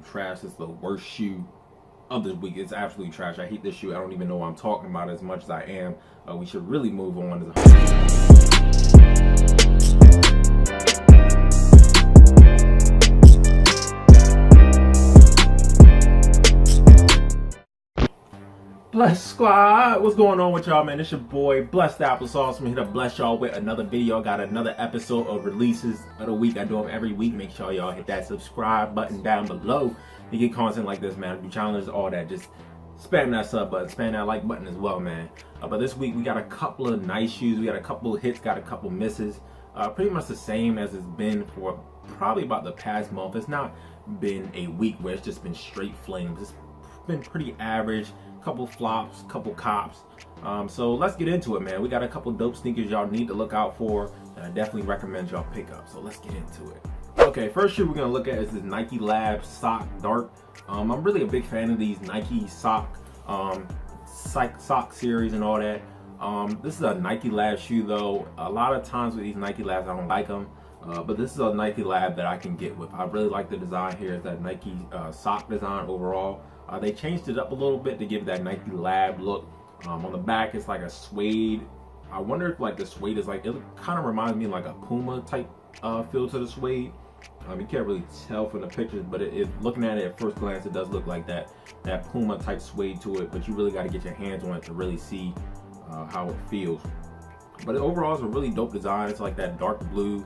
trash. It's the worst shoe of this week. It's absolutely trash. I hate this shoe. I don't even know why I'm talking about it as much as I am. We should really move on. Blessed Squad, what's going on with y'all, man? It's your boy Blessed Applesauce. I'm here to bless y'all with another video. Got another episode of releases of the week. I do them every week. Make sure y'all hit that subscribe button down below to get content like this, man. Do challenges, all that. Just spam that sub button, spam that like button as well, man. But this week we got a couple of nice shoes. We got a couple of hits, got a couple misses. Pretty much the same as it's been for probably about the past month. It's not been a week where it's just been straight flames. It's been pretty average. Couple flops, couple cops. So let's get into it, man. We got a couple dope sneakers y'all need to look out for, and I definitely recommend y'all pick up. So let's get into it. Okay, first shoe we're gonna look at is this Nikelab Sock Dark. I'm really a big fan of these Nike sock series and all that. This is a Nikelab shoe though. A lot of times with these Nikelabs I don't like them, but this is a Nikelab that I can get with. I really like the design here. It's that Nike sock design overall. They changed it up a little bit to give that Nikelab look. On the back it's like a suede. I wonder if like the suede is like, it kind of reminds me of like a Puma type feel to the suede. You can't really tell from the pictures, but looking at it at first glance, it does look like that Puma type suede to it, but you really got to get your hands on it to really see how it feels. But overall it's a really dope design. It's like that dark blue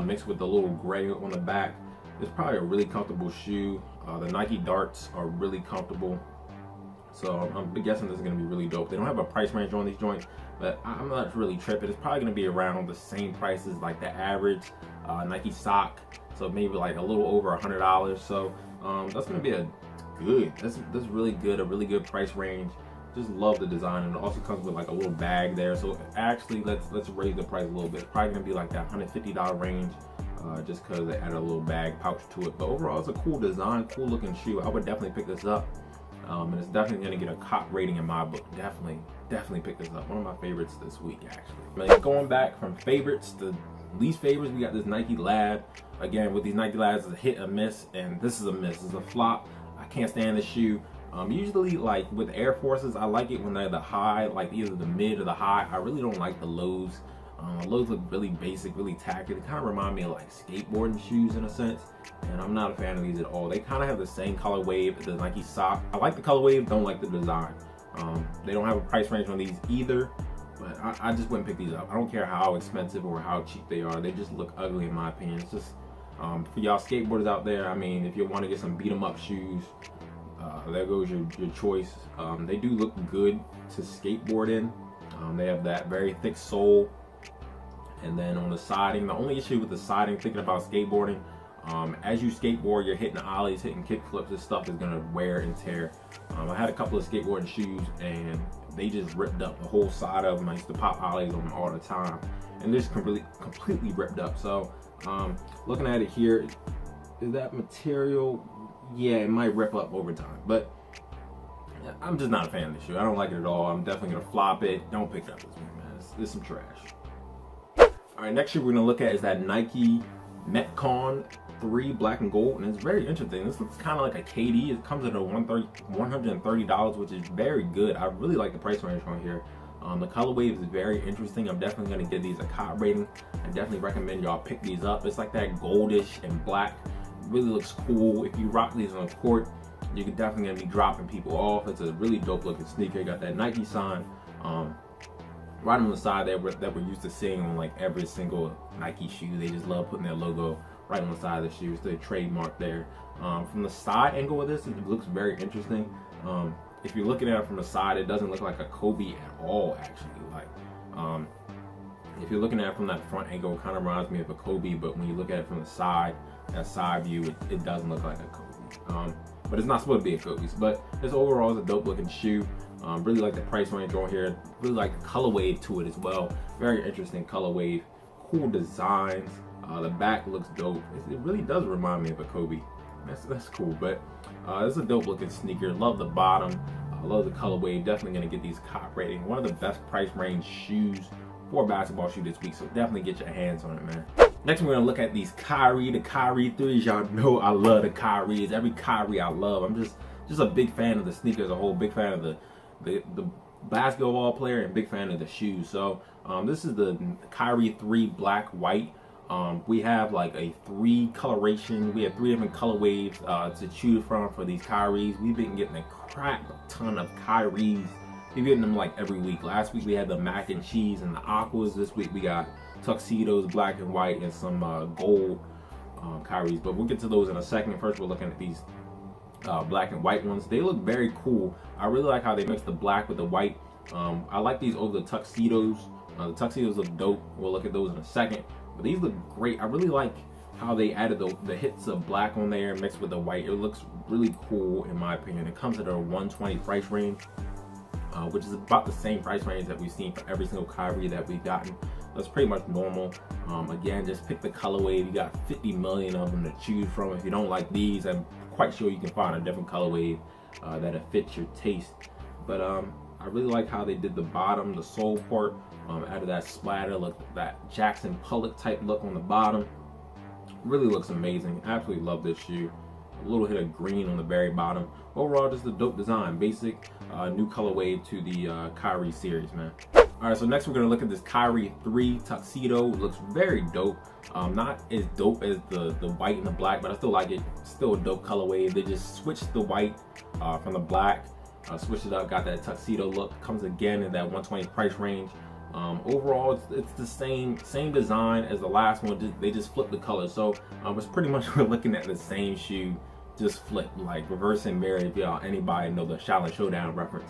mixed with the little gray on the back. It's probably a really comfortable shoe. The Nike Darts are really comfortable, so I'm guessing this is going to be really dope. They don't have a price range on these joints, but I'm not really tripping. It's probably going to be around the same prices like the average Nike sock, so maybe like a little over $100. So that's going to be that's really good, a really good price range. Just love the design, and it also comes with like a little bag there. So actually, let's raise the price a little bit. It's probably going to be like that $150 range. Just because they added a little bag pouch to it. But overall, it's a cool design, cool looking shoe. I would definitely pick this up. And it's definitely going to get a cop rating in my book. Definitely pick this up. One of my favorites this week, actually. Like, going back from favorites to least favorites, we got this Nikelab. Again, with these Nikelabs, it's a hit, a miss, and this is a miss. It's a flop. I can't stand this shoe. Usually, like with Air Forces, I like it when they're the high, like either the mid or the high. I really don't like the lows. Lows look really basic, really tacky. They kind of remind me of like skateboarding shoes in a sense, and I'm not a fan of these at all. They kind of have the same color wave as the Nike sock. I like the color wave, don't like the design. They don't have a price range on these either, but I just wouldn't pick these up. I don't care how expensive or how cheap they are. They just look ugly in my opinion. It's just for y'all skateboarders out there, I mean, if you want to get some beat 'em up shoes, there goes your choice. They do look good to skateboard in. They have that very thick sole. And then on the siding, the only issue with the siding, thinking about skateboarding, as you skateboard, you're hitting ollies, hitting kick flips, this stuff is gonna wear and tear. I had a couple of skateboarding shoes and they just ripped up the whole side of them. I used to pop ollies on them all the time, and they're just completely ripped up. So looking at it here, is that material? Yeah, it might rip up over time, but I'm just not a fan of this shoe. I don't like it at all. I'm definitely gonna flop it. Don't pick it up this week, man. It's some trash. All right, next shoe we're gonna look at is that Nike Metcon 3 black and gold, and it's very interesting. This looks kind of like a KD. It comes at $130, which is very good. I really like the price range on here. The color wave is very interesting. I'm definitely gonna give these a cop rating. I definitely recommend y'all pick these up. It's like that goldish and black. It really looks cool. If you rock these on the court, you're definitely gonna be dropping people off. It's a really dope looking sneaker. You got that Nike sign. Right on the side that we're used to seeing on like every single Nike shoe. They just love putting their logo right on the side of the shoe. It's their trademark there. From the side angle of this, it looks very interesting. If you're looking at it from the side, it doesn't look like a Kobe at all, actually. Like, if you're looking at it from that front angle, it kind of reminds me of a Kobe, but when you look at it from the side, that side view, it doesn't look like a Kobe. But it's not supposed to be a Kobe. But this overall is a dope looking shoe. Really like the price range on here. Really like the color wave to it as well. Very interesting color wave. Cool designs. The back looks dope. It really does remind me of a Kobe. That's cool. But it's a dope looking sneaker. Love the bottom. Love the color wave. Definitely gonna get these cop rating. One of the best price range shoes for a basketball shoe this week. So definitely get your hands on it, man. Next, we're gonna look at these Kyrie, the Kyrie 3s. Y'all know I love the Kyries. Every Kyrie I love. I'm just a big fan of the sneaker as a whole. Big fan of the basketball player and big fan of the shoes. So this is the Kyrie 3 black white. We have like a 3 coloration. We have 3 different color waves to choose from for these Kyries. We've been getting a crap ton of Kyries. We're getting them like every week. Last week we had the mac and cheese and the aquas. This week we got tuxedos, black and white, and some gold Kyries. But we'll get to those in a second. First, we're looking at these black and white ones. They look very cool. I really like how they mix the black with the white. I like these over the tuxedos. The tuxedos look dope. We'll look at those in a second. But these look great. I really like how they added the hits of black on there mixed with the white. It looks really cool in my opinion. It comes at a 120 price range, which is about the same price range that we've seen for every single Kyrie that we've gotten. That's pretty much normal. Again, just pick the colorway. You got 50 million of them to choose from. If you don't like these, I'm quite sure you can find a different colorway that fits your taste. But I really like how they did the bottom, the sole part, added that splatter look, that Jackson Pollock type look on the bottom. Really looks amazing. Absolutely love this shoe. A little hit of green on the very bottom. Overall, just a dope design. Basic, new colorway to the Kyrie series, man. All right, so next we're gonna look at this Kyrie 3 tuxedo. It looks very dope. Not as dope as the white and the black, but I still like it. Still a dope colorway. They just switched the white from the black, switched it up, got that tuxedo look. Comes again in that 120 price range. Overall, it's the same design as the last one. They just flipped the color. So it's pretty much we're looking at the same shoe, just flipped, like reverse and mirror. If y'all anybody know the Shaolin Showdown reference.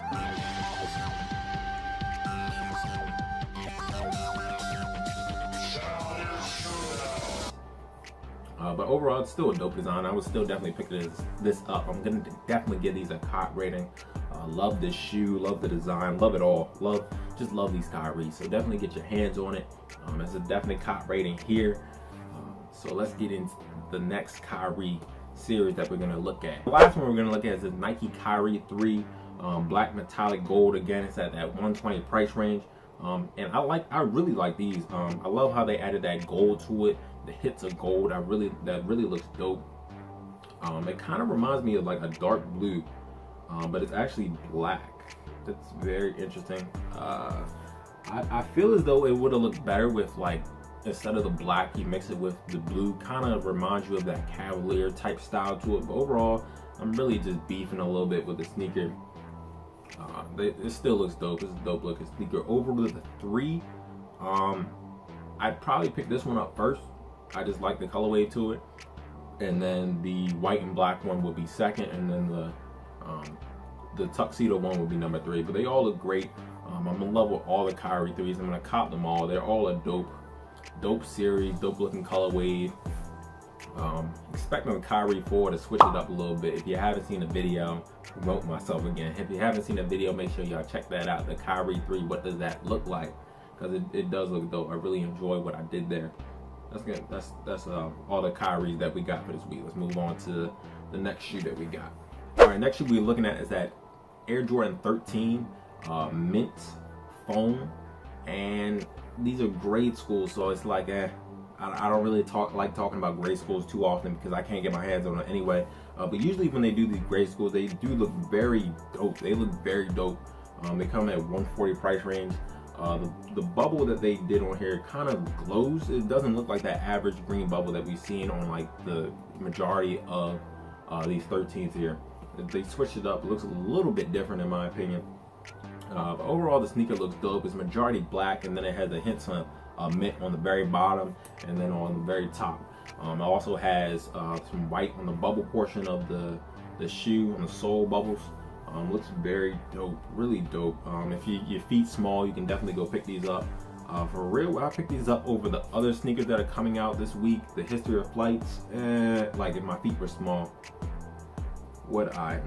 But overall, it's still a dope design. I would still definitely pick this up. I'm gonna definitely give these a cot rating. Love this shoe, love the design, love it all. Just love these Kyries. So definitely get your hands on it. It's a definite cot rating here. So let's get into the next Kyrie series that we're gonna look at. The last one we're gonna look at is the Nike Kyrie 3 black metallic gold. Again, it's at that 120 price range. And I really like these. I love how they added that gold to it. The hits of gold, that really looks dope. It kind of reminds me of like a dark blue, but it's actually black. That's very interesting. I feel as though it would have looked better with, like, instead of the black, you mix it with the blue. Kind of reminds you of that Cavalier type style to it. But overall, I'm really just beefing a little bit with the sneaker. It still looks dope. It's a dope looking sneaker. Over with the 3, I'd probably pick this one up first. I just like the colorway to it, and then the white and black one would be second, and then the tuxedo one would be number 3. But they all look great. I'm in love with all the Kyrie 3s. I'm gonna cop them all. They're all a dope series, dope looking colorway. Expecting the Kyrie 4 to switch it up a little bit. If you haven't seen the video, promote myself again. If you haven't seen the video, make sure y'all check that out. The Kyrie 3, what does that look like? Because it does look dope. I really enjoy what I did there. That's good. That's all the Kyries that we got for this week. Let's move on to the next shoe that we got. All right, next shoe we're looking at is that Air Jordan 13 mint foam, and these are grade schools, so it's like I don't really like talking about grade schools too often because I can't get my hands on it anyway. But usually when they do these grade schools, they do look very dope. They look very dope. They come at 140 price range. The bubble that they did on here kind of glows. It doesn't look like that average green bubble that we've seen on like the majority of these 13s here. They switched it up. It looks a little bit different in my opinion. But overall, the sneaker looks dope. It's majority black, and then it has the hints of mint on the very bottom and then on the very top. It also has some white on the bubble portion of the shoe, on the sole bubbles. Looks very dope, really dope. If your feet small, you can definitely go pick these up. For real, I picked these up over the other sneakers that are coming out this week. The History of Flights. Like if my feet were small, would I?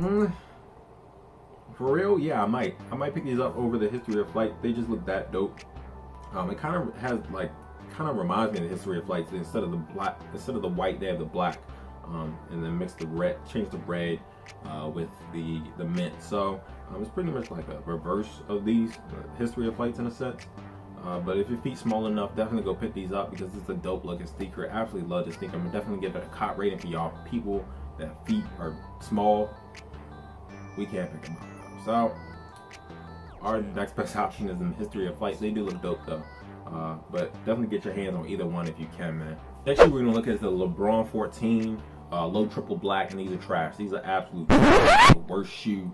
For real, yeah, I might pick these up over the History of Flight. They just look that dope. It kind of reminds me of the History of Flights. Instead of the white, they have the black, and then mix the red, change the red with the mint. So it's pretty much like a reverse of these History of Flights in a sense. But if your feet's small enough, definitely go pick these up because it's a dope looking sneaker. I absolutely love this sneaker. I'm gonna definitely give it a cop rating for y'all people that feet are small. We can't pick them up though. So our next best option is in the history of flights. They do look dope though. But definitely get your hands on either one if you can, man. Next shoe we're gonna look at is the Lebron 14 low triple black, and these are trash. These are absolute the worst shoe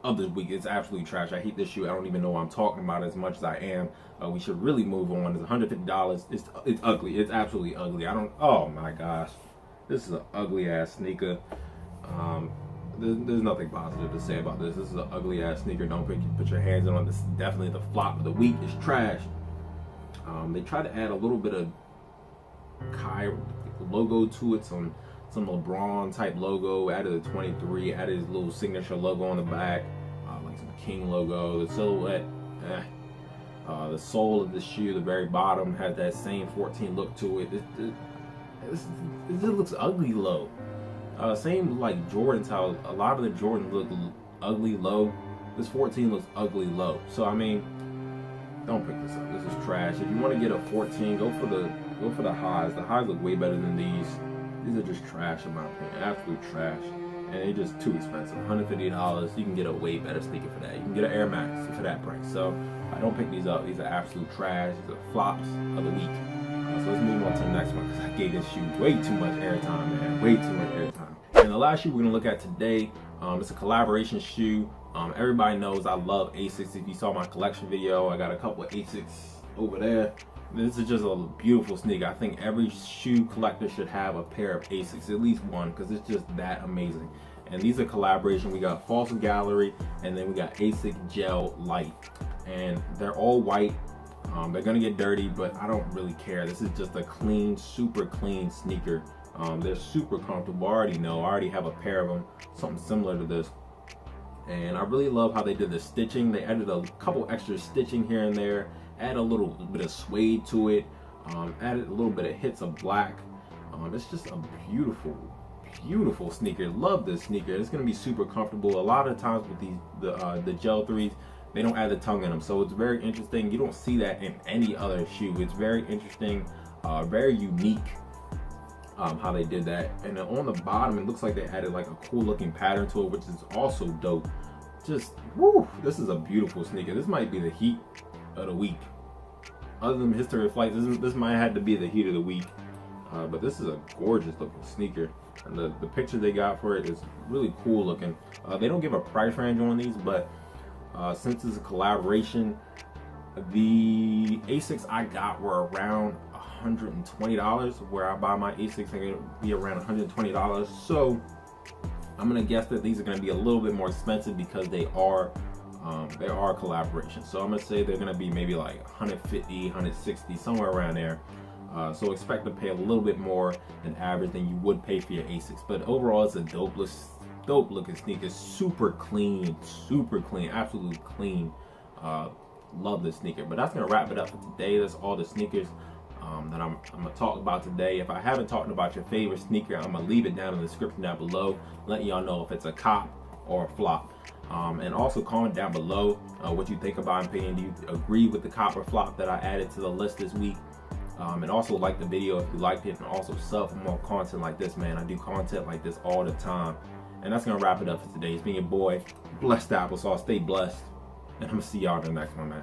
of this week. It's absolutely trash. I hate this shoe. I don't even know what I'm talking about as much as I am. We should really move on. It's $150. It's ugly. It's absolutely ugly. Oh my gosh, this is an ugly ass sneaker. There's nothing positive to say about this. This is an ugly ass sneaker. Don't put your hands on. This is definitely the flop of the week. It's trash. They tried to add a little bit of Kyrie logo to it, some LeBron type logo, added the 23, added his little signature logo on the back, like some King logo, the silhouette, the sole of the shoe, the very bottom, had that same 14 look to it. It just looks ugly low. Same like Jordans, how a lot of the Jordans look ugly low. This 14 looks ugly low. So I mean, don't pick this up. This is trash. If you want to get a 14, go for the highs. The highs look way better than these. These are just trash in my opinion. Absolute trash. And they're just too expensive. $150. You can get a way better sneaker for that. You can get an Air Max for that price. So I don't pick these up. These are absolute trash. These are flops of the week. So let's move on to the next one because I gave this shoe way too much airtime, man. Way too much airtime. And the last shoe we're gonna look at today, it's a collaboration shoe. Everybody knows I love Asics. If you saw my collection video, I got a couple of Asics over there. This is just a beautiful sneaker. I think every shoe collector should have a pair of Asics, at least one, because it's just that amazing. And these are collaboration. We got Foss Gallery, and then we got Asics Gel Lyte. And they're all white. They're gonna get dirty, but I don't really care. This is just a clean, super clean sneaker. They're super comfortable. I already have a pair of them, something similar to this. And I really love how they did the stitching. They added a couple extra stitching here and there, add a little bit of suede to it, added a little bit of hits of black. It's just a beautiful sneaker. Love this sneaker. It's gonna be super comfortable. A lot of times with the Gel 3s, they don't add the tongue in them, so it's very interesting. You don't see that in any other shoe. It's very interesting, very unique. How they did that. And then on the bottom it looks like they added like a cool looking pattern to it, which is also dope. Just woo, this is a beautiful sneaker. This might be the heat of the week. Other than history of flights, this might have to be the heat of the week. But this is a gorgeous looking sneaker, and the picture they got for it is really cool looking. They don't give a price range on these, but since it's a collaboration, the Asics I got were around $120. Where I buy my Asics, they're gonna be around $120. So I'm gonna guess that these are gonna be a little bit more expensive because they are collaboration. So I'm gonna say they're gonna be maybe like 150, 160, somewhere around there. So expect to pay a little bit more than average than you would pay for your Asics. But overall, it's a dope looking sneaker. Super clean, absolutely clean. Love this sneaker. But that's gonna wrap it up for today. That's all the sneakers that I'm gonna talk about today. If I haven't talked about your favorite sneaker, I'm gonna leave it down in the description down below, letting y'all know if it's a cop or a flop. And also comment down below what you think about my opinion. Do you agree with the cop or flop that I added to the list this week? And also like the video if you liked it, and also sub for more content like this, man. I do content like this all the time. And that's gonna wrap it up for today. It's been your boy, Blessed Applesauce. Stay blessed, and I'm gonna see y'all in the next one, man.